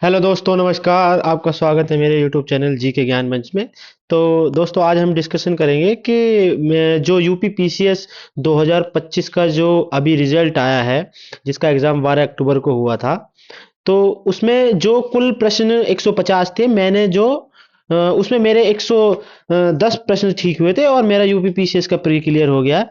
Hello दोस्तों, नमस्कार। आपका स्वागत है मेरे यूट्यूब चैनल जी के ज्ञान मंच में। तो दोस्तों, आज हम डिस्कशन करेंगे कि जो यूपी पीसीएस 2025 का जो अभी रिजल्ट आया है, जिसका एग्ज़ाम 12 अक्टूबर को हुआ था। तो उसमें जो कुल प्रश्न 150 थे, उसमें मेरे 110 प्रश्न ठीक हुए थे और मेरा यूपी पीसीएस का प्री क्लियर हो गया।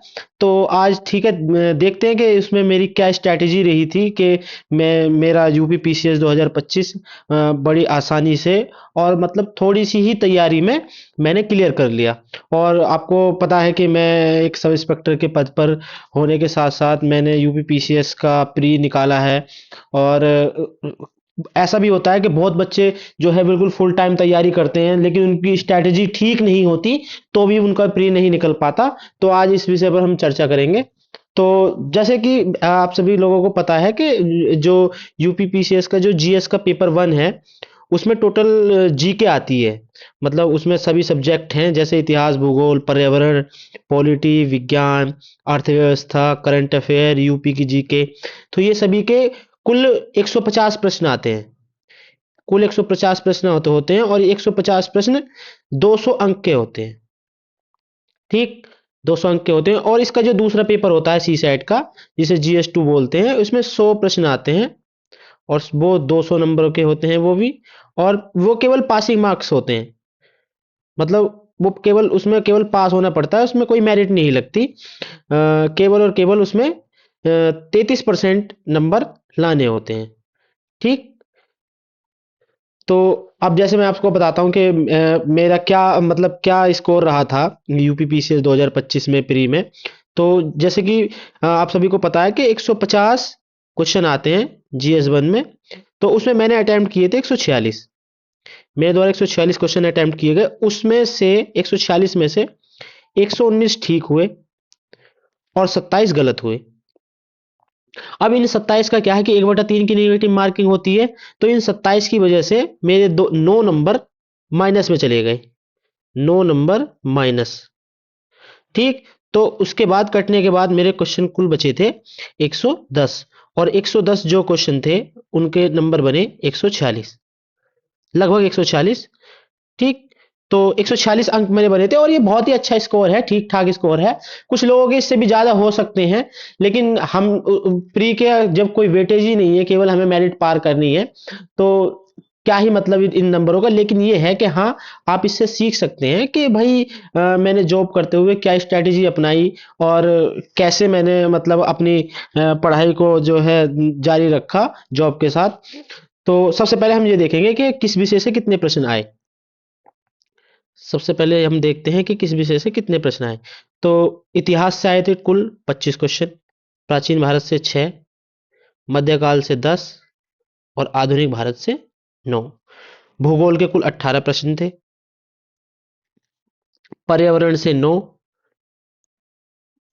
तो आज ठीक है, देखते हैं कि इसमें मेरी क्या स्ट्रैटेजी रही थी कि मेरा यूपी पीसीएस 2025 बड़ी आसानी से और मतलब थोड़ी सी ही तैयारी में मैंने क्लियर कर लिया। और आपको पता है कि मैं एक सब इंस्पेक्टर के पद पर होने के साथ साथ मैंने यूपी पीसीएस का प्री निकाला है। और ऐसा भी होता है कि बहुत बच्चे जो है बिल्कुल फुल टाइम तैयारी करते हैं, लेकिन उनकी स्ट्रैटेजी ठीक नहीं होती, तो भी उनका प्री नहीं निकल पाता। तो आज इस विषय पर हम चर्चा करेंगे। तो जैसे कि आप सभी लोगों को पता है कि जो यूपी पीसीएस का जो जीएस का पेपर वन है, उसमें टोटल जीके आती है। मतलब उसमें सभी सब्जेक्ट हैं, जैसे इतिहास, भूगोल, पर्यावरण, पॉलिटी, विज्ञान, अर्थव्यवस्था, करंट अफेयर, यूपी की जीके। तो ये सभी के कुल 150 प्रश्न आते हैं। कुल 150 प्रश्न होते हैं और 150 प्रश्न 200 अंक के होते हैं। ठीक, 200 अंक के होते हैं। और इसका जो दूसरा पेपर होता है सी सेट का, जिसे जीएस टू बोलते हैं, उसमें 100 प्रश्न आते हैं और वो 200 नंबर के होते हैं वो भी। और वो केवल पासिंग मार्क्स होते हैं। मतलब वो केवल उसमें केवल पास होना पड़ता है, उसमें कोई मेरिट नहीं लगती। केवल और केवल उसमें 33% नंबर लाने होते हैं। ठीक। तो अब जैसे मैं आपको बताता हूँ कि मेरा क्या मतलब क्या स्कोर रहा था यूपी पीसीएस 2025 में प्री में। तो जैसे कि आप सभी को पता है कि 150 क्वेश्चन आते हैं जीएस वन में। तो उसमें मैंने अटेम्प्ट किए थे 146। मेरे द्वारा 146 क्वेश्चन अटेम्प्ट किए गए, उसमें से 146 में से 119 ठीक हुए और 27 गलत हुए। अब इन 27 का क्या है कि 1/3 की नेगेटिव मार्किंग होती है। तो इन 27 की वजह से मेरे 9 नंबर माइनस में चले गए। 9 नंबर माइनस। ठीक। तो उसके बाद कटने के बाद मेरे क्वेश्चन कुल बचे थे 110। और 110 जो क्वेश्चन थे, उनके नंबर बने 146, लगभग 146। ठीक। तो 146 अंक मेरे बने थे और ये बहुत ही अच्छा स्कोर है, ठीक ठाक स्कोर है। कुछ लोगों के इससे भी ज्यादा हो सकते हैं, लेकिन हम प्री के जब कोई वेटेज ही नहीं है, केवल हमें मेरिट पार करनी है, तो क्या ही मतलब इन नंबरों का। लेकिन ये है कि हाँ, आप इससे सीख सकते हैं कि भाई मैंने जॉब करते हुए क्या स्ट्रैटेजी अपनाई और कैसे मैंने मतलब अपनी पढ़ाई को जो है जारी रखा जॉब के साथ। तो सबसे पहले हम ये देखेंगे कि किस विषय से कितने प्रश्न आए। सबसे पहले हम देखते हैं कि किस विषय से कितने प्रश्न आए। तो इतिहास से आए थे कुल 25 क्वेश्चन, प्राचीन भारत से 6, मध्यकाल से 10 और आधुनिक भारत से 9। भूगोल के कुल 18 प्रश्न थे, पर्यावरण से 9,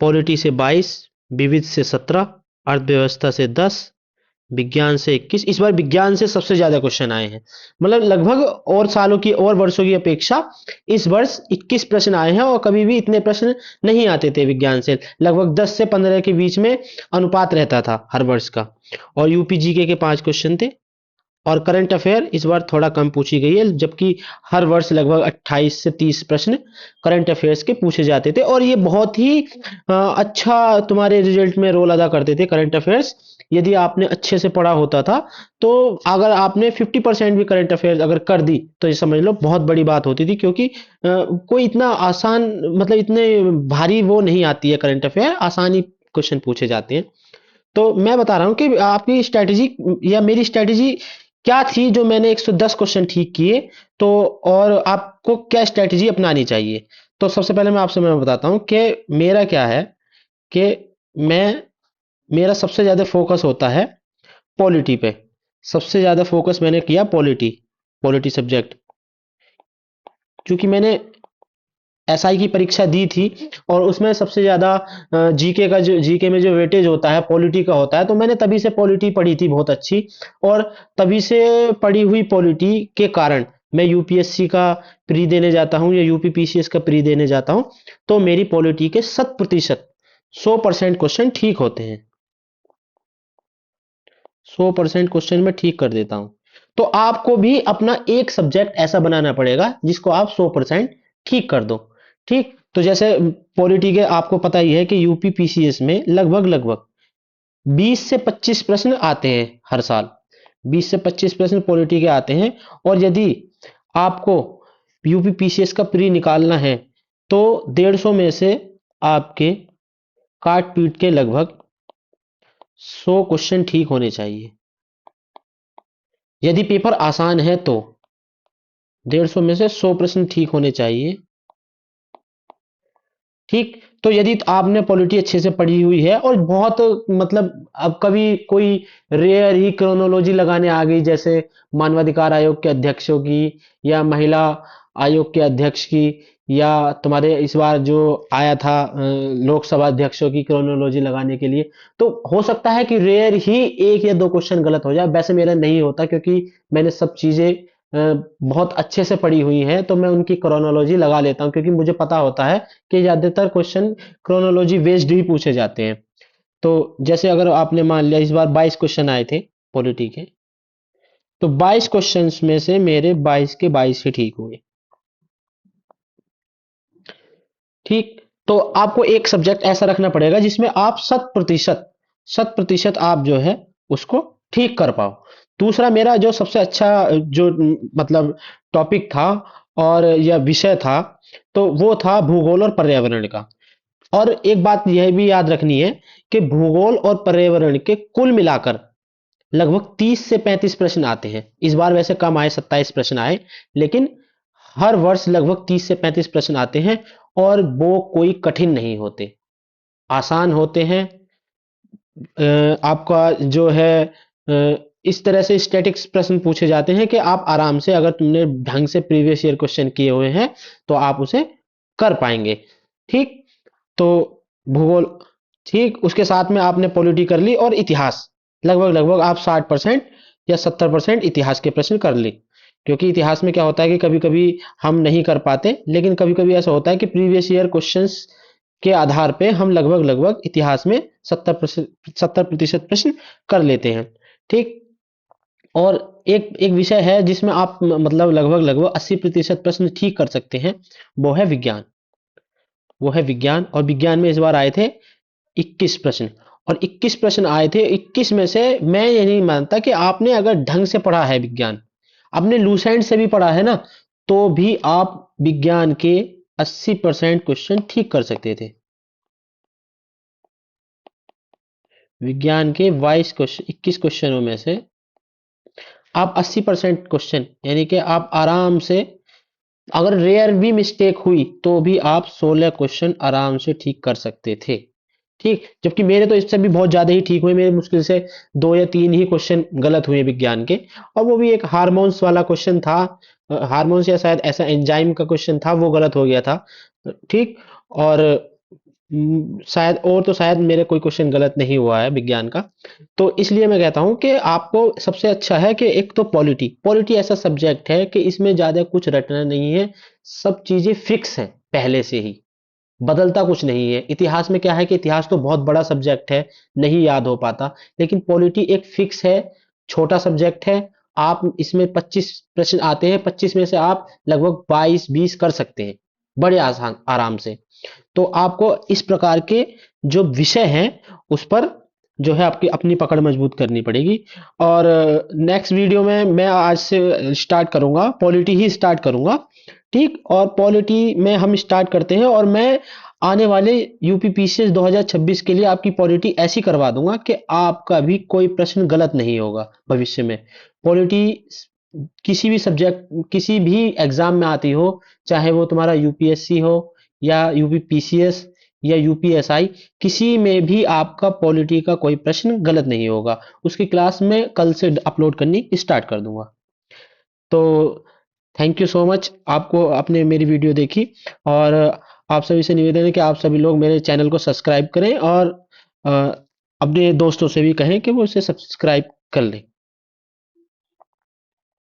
पॉलिटी से 22, विविध से 17, अर्थव्यवस्था से 10, विज्ञान से 21। इस बार विज्ञान से सबसे ज्यादा क्वेश्चन आए हैं। मतलब लगभग और सालों की और वर्षों की अपेक्षा इस वर्ष 21 प्रश्न आए हैं और कभी भी इतने प्रश्न नहीं आते थे विज्ञान से। लगभग 10 से 15 के बीच में अनुपात रहता था हर वर्ष का। और यूपी जीके के 5 क्वेश्चन थे। और करंट अफेयर इस बार थोड़ा कम पूछी गई है, जबकि हर वर्ष लगभग 28 से 30 प्रश्न करंट अफेयर्स के पूछे जाते थे और ये बहुत ही अच्छा तुम्हारे रिजल्ट में रोल अदा करते थे करंट अफेयर्स। यदि आपने अच्छे से पढ़ा होता था, तो अगर आपने 50% भी करंट अफेयर्स अगर कर दी, तो ये समझ लो बहुत बड़ी बात होती थी। क्योंकि कोई इतना आसान मतलब इतने भारी वो नहीं आती है करंट अफेयर, आसानी क्वेश्चन पूछे जाते हैं। तो मैं बता रहा हूँ कि आपकी स्ट्रैटेजी या मेरी स्ट्रैटेजी क्या थी जो मैंने 110 क्वेश्चन ठीक किए। तो और आपको क्या स्ट्रैटेजी अपनानी चाहिए। तो सबसे पहले मैं बताता हूँ कि मेरा क्या है कि मैं मेरा सबसे ज्यादा फोकस होता है पॉलिटी पे। सबसे ज्यादा फोकस मैंने किया पॉलिटी, पॉलिटी सब्जेक्ट। क्योंकि मैंने एसआई की परीक्षा दी थी और उसमें सबसे ज्यादा जीके का जो जीके में जो वेटेज होता है पॉलिटी का होता है, तो मैंने तभी से पॉलिटी पढ़ी थी बहुत अच्छी। और तभी से पढ़ी हुई पॉलिटी के कारण मैं यूपीएससी का प्री देने जाता हूं या यूपी पीसीएस का प्री देने जाता हूं। तो मेरी पॉलिटी के 100%, 100% क्वेश्चन ठीक होते हैं। 100% क्वेश्चन मैं ठीक कर देता हूँ। तो आपको भी अपना एक सब्जेक्ट ऐसा बनाना पड़ेगा जिसको आप 100% ठीक कर दो। ठीक, तो जैसे पॉलिटी के आपको पता ही है कि यूपी पीसीएस में लगभग लगभग 20 से 25 प्रश्न आते हैं हर साल। 20 से 25 प्रश्न पॉलिटी के आते हैं। और यदि आपको यूपी पीसीएस का प्री निकालना है तो 150 में से आपके काट पीट के लगभग 100 क्वेश्चन ठीक होने चाहिए। यदि पेपर आसान है तो 150 में से 100 प्रश्न ठीक होने चाहिए। ठीक, तो यदि आपने पॉलिटी अच्छे से पढ़ी हुई है और बहुत मतलब अब कभी कोई रेयर ही क्रोनोलॉजी लगाने आ गई, जैसे मानवाधिकार आयोग के अध्यक्षों की या महिला आयोग के अध्यक्ष की, या तुम्हारे इस बार जो आया था लोकसभा अध्यक्षों की क्रोनोलॉजी लगाने के लिए, तो हो सकता है कि रेयर ही एक या दो क्वेश्चन गलत हो जाए। वैसे मेरा नहीं होता क्योंकि मैंने सब चीजें बहुत अच्छे से पढ़ी हुई हैं, तो मैं उनकी क्रोनोलॉजी लगा लेता हूं क्योंकि मुझे पता होता है कि ज्यादातर क्वेश्चन क्रोनोलॉजी बेस्ड ही पूछे जाते हैं। तो जैसे अगर आपने मान लिया इस बार 22 क्वेश्चन आए थे पॉलिटी के, तो 22 क्वेश्चंस में से मेरे 22 के 22 ही ठीक हुए। ठीक, तो आपको एक सब्जेक्ट ऐसा रखना पड़ेगा जिसमें आप 100% आप जो है उसको ठीक कर पाओ। दूसरा मेरा जो सबसे अच्छा जो मतलब टॉपिक था और या विषय था, तो वो था भूगोल और पर्यावरण का। और एक बात यह भी याद रखनी है कि भूगोल और पर्यावरण के कुल मिलाकर लगभग 30 से 35 प्रश्न आते हैं। इस बार वैसे कम आए, 27 प्रश्न आए, लेकिन हर वर्ष लगभग 30 से 35 प्रश्न आते हैं। और वो कोई कठिन नहीं होते, आसान होते हैं। आपका जो है इस तरह से स्टैटिक्स प्रश्न पूछे जाते हैं कि आप आराम से, अगर तुमने ढंग से प्रीवियस ईयर क्वेश्चन किए हुए हैं तो आप उसे कर पाएंगे। ठीक, तो भूगोल ठीक, उसके साथ में आपने पॉलिटी कर ली और इतिहास लगभग लगभग आप 60% या 70% इतिहास के प्रश्न कर ली। क्योंकि इतिहास में क्या होता है कि कभी कभी हम नहीं कर पाते, लेकिन कभी कभी ऐसा होता है कि प्रीवियस ईयर क्वेश्चंस के आधार पे हम लगभग लगभग इतिहास में 70% प्रश्न कर लेते हैं। ठीक, और एक एक विषय है जिसमें आप मतलब लगभग लगभग 80% प्रश्न ठीक कर सकते हैं, वो है विज्ञान। वो है विज्ञान, और विज्ञान में इस बार आए थे 21 प्रश्न। और 21 प्रश्न आए थे, 21 में से मैं ये नहीं मानता कि आपने अगर ढंग से पढ़ा है विज्ञान, आपने लूसेंट से भी पढ़ा है ना, तो भी आप विज्ञान के 80% क्वेश्चन ठीक कर सकते थे। विज्ञान के 22 क्वेश्चन, 21 क्वेश्चनों में से आप 80% क्वेश्चन, यानी कि आप आराम से, अगर रेयर भी मिस्टेक हुई तो भी आप 16 क्वेश्चन आराम से ठीक कर सकते थे। ठीक, जबकि मेरे तो इससे भी बहुत ज्यादा ही ठीक हुए। मेरे मुश्किल से 2 या 3 ही क्वेश्चन गलत हुए विज्ञान के, और वो भी एक हार्मोन्स वाला क्वेश्चन था। हार्मोन्स या शायद ऐसा एंजाइम का क्वेश्चन था, वो गलत हो गया था। ठीक, और शायद, और तो शायद मेरे कोई क्वेश्चन गलत नहीं हुआ है विज्ञान का। तो इसलिए मैं कहता हूं कि आपको सबसे अच्छा है कि एक तो पॉलिटी, पॉलिटी ऐसा सब्जेक्ट है कि इसमें ज्यादा कुछ रटना नहीं है। सब चीजें फिक्स है पहले से ही, बदलता कुछ नहीं है। इतिहास में क्या है कि इतिहास तो बहुत बड़ा सब्जेक्ट है, नहीं याद हो पाता, लेकिन पॉलिटी एक फिक्स है, छोटा सब्जेक्ट है। आप इसमें 25 प्रश्न आते हैं, 25 में से आप लगभग 22-20 कर सकते हैं बड़े आसान आराम से। तो आपको इस प्रकार के जो विषय हैं उस पर जो है आपकी अपनी पकड़ मजबूत करनी पड़ेगी। और नेक्स्ट वीडियो में मैं आज से स्टार्ट करूंगा, पॉलिटी ही स्टार्ट करूंगा। ठीक, और पॉलिटी में हम स्टार्ट करते हैं, और मैं आने वाले यूपी पीसीएस 2026 के लिए आपकी पॉलिटी ऐसी करवा दूंगा कि आपका भी कोई प्रश्न गलत नहीं होगा भविष्य में। पॉलिटी किसी भी सब्जेक्ट, किसी भी एग्जाम में आती हो, चाहे वो तुम्हारा यूपीएससी हो या यूपी पीसीएस या यूपीएसआई, किसी में भी आपका पॉलिटी का कोई प्रश्न गलत नहीं होगा। उसकी क्लास में कल से अपलोड करनी स्टार्ट कर दूंगा। तो थैंक यू सो मच, आपको आपने मेरी वीडियो देखी। और आप सभी से निवेदन है कि आप सभी लोग मेरे चैनल को सब्सक्राइब करें, और अ, अपने दोस्तों से भी कहें कि वो इसे सब्सक्राइब कर लें।